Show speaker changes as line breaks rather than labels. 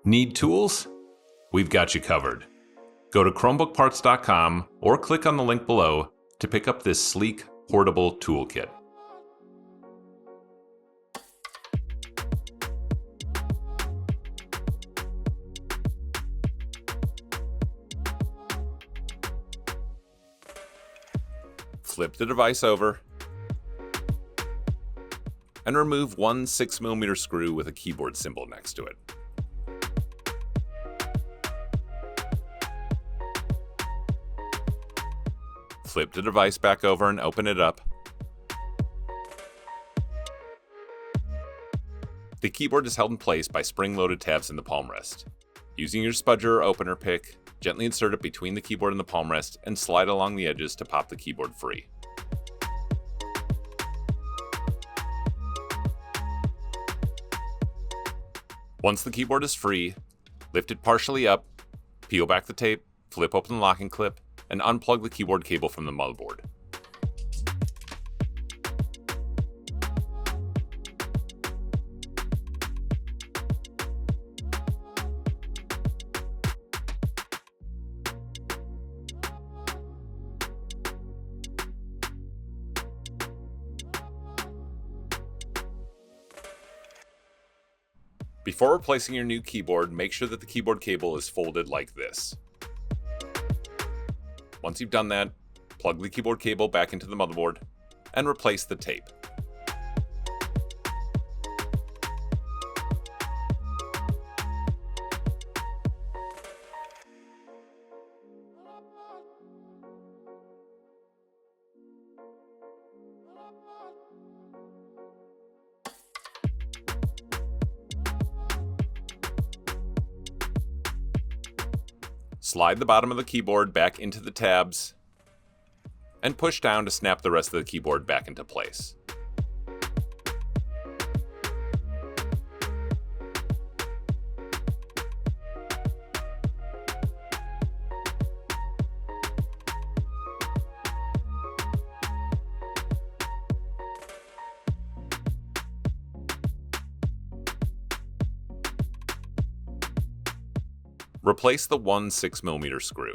Need tools? We've got you covered. Go to ChromebookParts.com or click on the link below to pick up this sleek, portable toolkit. Flip the device over and remove one 6mm screw with a keyboard symbol next to it. Flip the device back over and open it up. The keyboard is held in place by spring-loaded tabs in the palm rest. Using your spudger or opener pick, gently insert it between the keyboard and the palm rest and slide along the edges to pop the keyboard free. Once the keyboard is free, lift it partially up, peel back the tape, flip open the locking clip, and unplug the keyboard cable from the motherboard. Before replacing your new keyboard, make sure that the keyboard cable is folded like this. Once you've done that, plug the keyboard cable back into the motherboard and replace the tape. Slide the bottom of the keyboard back into the tabs and push down to snap the rest of the keyboard back into place. Replace the one 6mm screw.